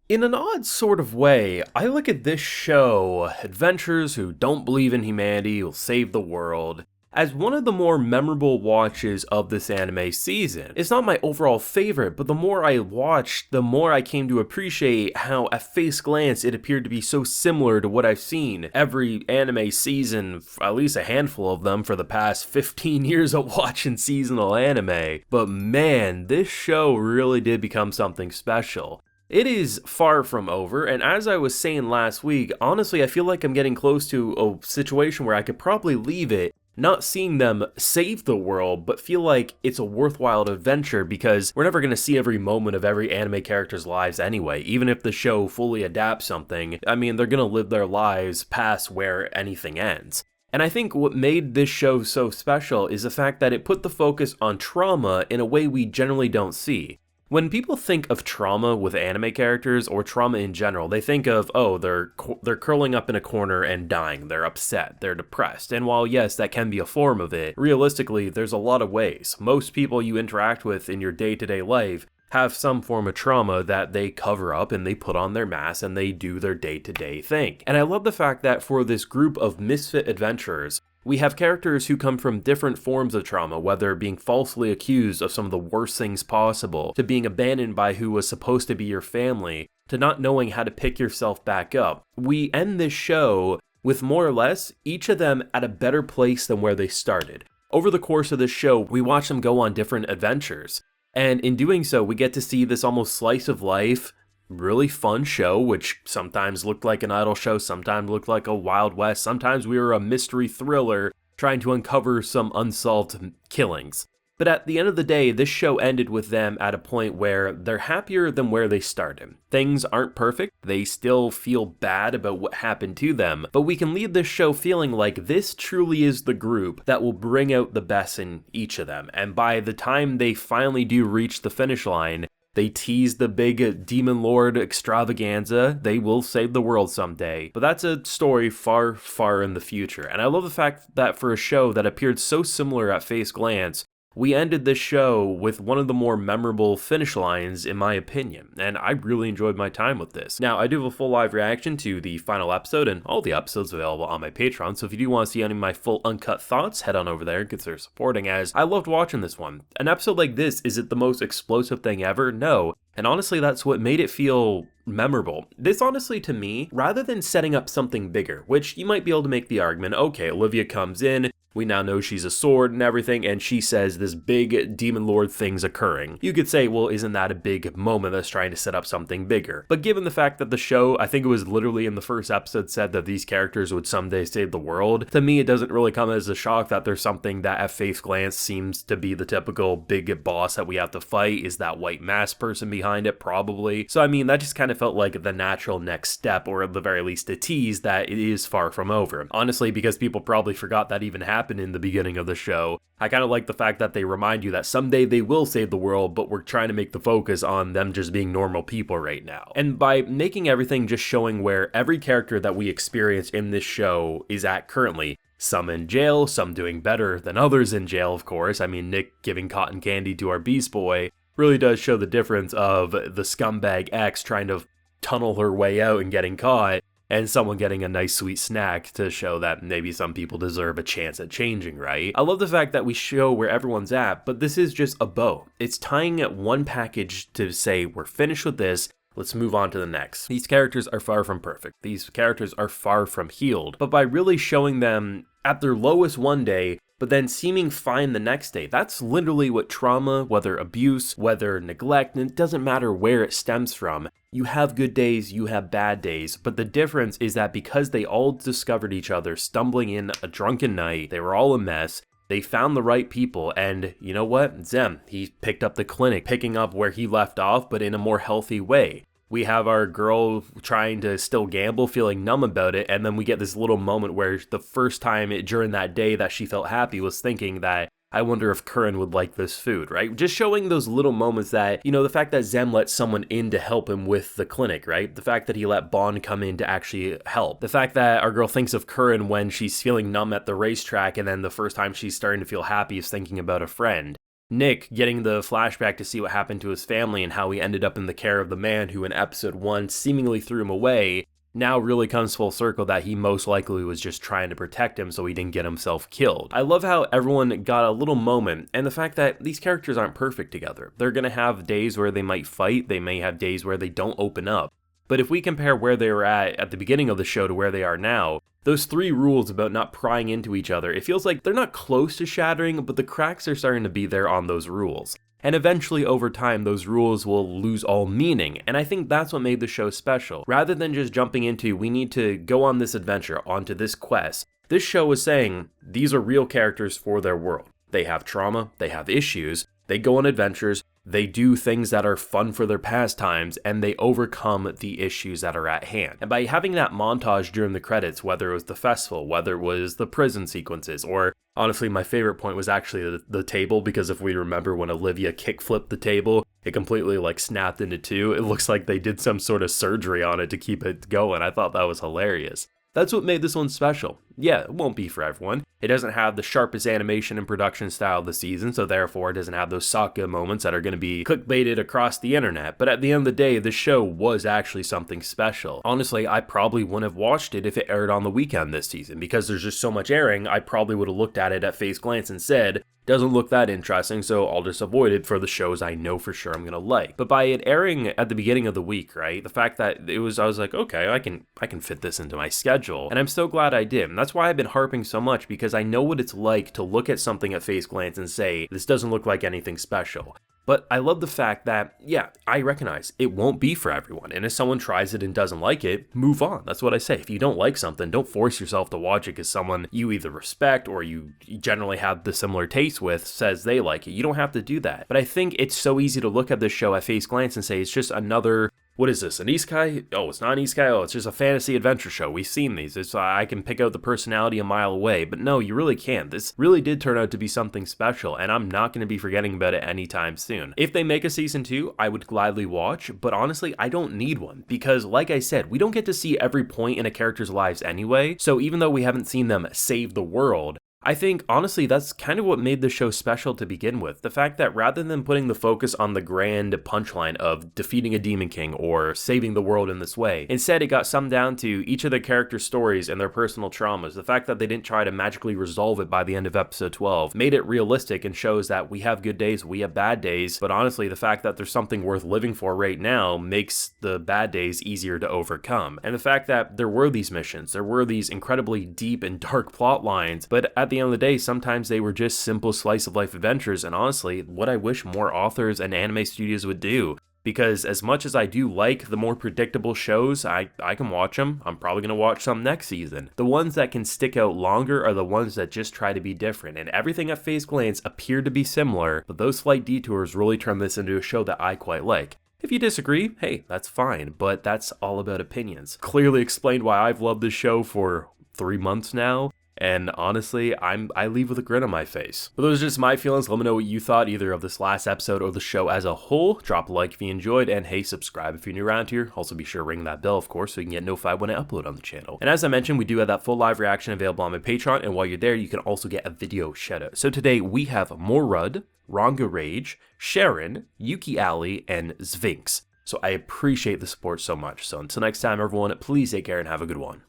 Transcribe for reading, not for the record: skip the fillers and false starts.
In an odd sort of way, I look at this show, adventurers who don't believe in humanity will save the world, as one of the more memorable watches of this anime season. It's not my overall favorite, but the more I watched, the more I came to appreciate how at face glance it appeared to be so similar to what I've seen every anime season, at least a handful of them for the past 15 years of watching seasonal anime. But man, this show really did become something special. It is far from over, and as I was saying last week, honestly I feel like I'm getting close to a situation where I could probably leave it not seeing them save the world, but feel like it's a worthwhile adventure because we're never going to see every moment of every anime character's lives anyway. Even if the show fully adapts something, I mean, they're going to live their lives past where anything ends. And I think what made this show so special is the fact that it put the focus on trauma in a way we generally don't see. When people think of trauma with anime characters, or trauma in general, they think of, oh, they're curling up in a corner and dying, they're upset, they're depressed, and while yes, that can be a form of it, realistically, there's a lot of ways. Most people you interact with in your day-to-day life have some form of trauma that they cover up and they put on their mask and they do their day-to-day thing. And I love the fact that for this group of misfit adventurers, we have characters who come from different forms of trauma, whether being falsely accused of some of the worst things possible, to being abandoned by who was supposed to be your family, to not knowing how to pick yourself back up. We end this show with more or less each of them at a better place than where they started. Over the course of this show, we watch them go on different adventures, and in doing so, we get to see this almost slice of life, really fun show, which sometimes looked like an idol show, sometimes looked like a Wild West, sometimes we were a mystery thriller trying to uncover some unsolved killings. But at the end of the day, this show ended with them at a point where they're happier than where they started. Things aren't perfect, they still feel bad about what happened to them, but we can leave this show feeling like this truly is the group that will bring out the best in each of them. And by the time they finally do reach the finish line, they tease the big Demon Lord extravaganza. They will save the world someday. But that's a story far, far in the future. And I love the fact that for a show that appeared so similar at face glance, we ended this show with one of the more memorable finish lines, in my opinion, and I really enjoyed my time with this. Now, I do have a full live reaction to the final episode, and all the episodes available on my Patreon, so if you do want to see any of my full uncut thoughts, head on over there and consider supporting, as I loved watching this one. An episode like this, is it the most explosive thing ever? No. And honestly, that's what made it feel memorable. This honestly, to me, rather than setting up something bigger, which you might be able to make the argument, okay, Olivia comes in, we now know she's a sword and everything, and she says this big Demon Lord thing's occurring. You could say, well, isn't that a big moment that's trying to set up something bigger? But given the fact that the show, I think it was literally in the first episode, said that these characters would someday save the world, to me it doesn't really come as a shock that there's something that at face glance seems to be the typical big boss that we have to fight. Is that white mask person behind it? Probably. So I mean, that just kind of felt like the natural next step, or at the very least a tease that it is far from over. Honestly, because people probably forgot that even happened in the beginning of the show, I kind of like the fact that they remind you that someday they will save the world, but we're trying to make the focus on them just being normal people right now. And by making everything just showing where every character that we experience in this show is at currently, some in jail, some doing better than others in jail, of course. I mean, Nick giving cotton candy to our Beast Boy really does show the difference of the scumbag ex trying to tunnel her way out and getting caught, and someone getting a nice sweet snack to show that maybe some people deserve a chance at changing, right? I love the fact that we show where everyone's at, but this is just a bow. It's tying one package to say, we're finished with this, let's move on to the next. These characters are far from perfect. These characters are far from healed, but by really showing them at their lowest one day, but then seeming fine the next day. That's literally what trauma, whether abuse, whether neglect, and it doesn't matter where it stems from. You have good days, you have bad days, but the difference is that because they all discovered each other stumbling in a drunken night, they were all a mess, they found the right people, and you know what? Zem, he picked up the clinic, picking up where he left off, but in a more healthy way. We have our girl trying to still gamble, feeling numb about it, and then we get this little moment where the first time during that day that she felt happy was thinking that, I wonder if Curran would like this food, right? Just showing those little moments that, you know, the fact that Zem let someone in to help him with the clinic, right? The fact that he let Bond come in to actually help. The fact that our girl thinks of Curran when she's feeling numb at the racetrack, and then the first time she's starting to feel happy is thinking about a friend. Nick getting the flashback to see what happened to his family and how he ended up in the care of the man who in episode 1 seemingly threw him away, now really comes full circle that he most likely was just trying to protect him so he didn't get himself killed. I love how everyone got a little moment, and the fact that these characters aren't perfect together. They're gonna have days where they might fight, they may have days where they don't open up. But if we compare where they were at the beginning of the show to where they are now, those 3 rules about not prying into each other, it feels like they're not close to shattering, but the cracks are starting to be there on those rules. And eventually, over time, those rules will lose all meaning, and I think that's what made the show special. Rather than just jumping into, we need to go on this adventure, onto this quest, this show was saying, these are real characters for their world. They have trauma, they have issues, they go on adventures, they do things that are fun for their pastimes, and they overcome the issues that are at hand. And by having that montage during the credits, whether it was the festival, whether it was the prison sequences, or honestly, my favorite point was actually the table, because if we remember when Olivia kickflipped the table, it completely like snapped into 2. It looks like they did some sort of surgery on it to keep it going. I thought that was hilarious. That's what made this one special. Yeah, it won't be for everyone. It doesn't have the sharpest animation and production style of the season, so therefore it doesn't have those Sokka moments that are going to be clickbaited across the internet, but at the end of the day, this show was actually something special. Honestly, I probably wouldn't have watched it if it aired on the weekend this season, because there's just so much airing, I probably would have looked at it at face glance and said, doesn't look that interesting, so I'll just avoid it for the shows I know for sure I'm gonna like. But by it airing at the beginning of the week, right, the fact that I was like, okay, I can fit this into my schedule, and I'm so glad I did. And that's why I've been harping so much, because I know what it's like to look at something at face glance and say, this doesn't look like anything special. But I love the fact that, yeah, I recognize it won't be for everyone, and if someone tries it and doesn't like it, move on. That's what I say. If you don't like something, don't force yourself to watch it because someone you either respect or you generally have the similar taste with says they like it. You don't have to do that. But I think it's so easy to look at this show at face glance and say it's just another, what is this, an isekai? Oh, it's not an isekai. Oh, it's just a fantasy adventure show. We've seen these. It's I can pick out the personality a mile away. But no, you really can't. This really did turn out to be something special, and I'm not going to be forgetting about it anytime soon. If they make a season 2, I would gladly watch, but honestly, I don't need one, because like I said, we don't get to see every point in a character's lives anyway, so even though we haven't seen them save the world, I think, honestly, that's kind of what made the show special to begin with. The fact that rather than putting the focus on the grand punchline of defeating a demon king or saving the world in this way, instead it got summed down to each of their characters' stories and their personal traumas. The fact that they didn't try to magically resolve it by the end of episode 12 made it realistic and shows that we have good days, we have bad days, but honestly, the fact that there's something worth living for right now makes the bad days easier to overcome. And the fact that there were these missions, there were these incredibly deep and dark plot lines, but at the end of the day, sometimes they were just simple slice of life adventures, and honestly, what I wish more authors and anime studios would do. Because as much as I do like the more predictable shows, I can watch them. I'm probably going to watch some next season. The ones that can stick out longer are the ones that just try to be different, and everything at face glance appeared to be similar, but those slight detours really turn this into a show that I quite like. If you disagree, hey, that's fine, but that's all about opinions. Clearly explained why I've loved this show for 3 months now. And honestly, I leave with a grin on my face. But those are just my feelings. Let me know what you thought either of this last episode or the show as a whole. Drop a like if you enjoyed, and hey, subscribe if you're new around here. Also be sure to ring that bell, of course, so you can get notified when I upload on the channel. And as I mentioned, we do have that full live reaction available on my Patreon, and while you're there, you can also get a video shoutout. So today we have Morud, Ranga Rage, Sharon, Yuki Ali, and Sphinx. So I appreciate the support so much. So until next time, everyone, please take care and have a good one.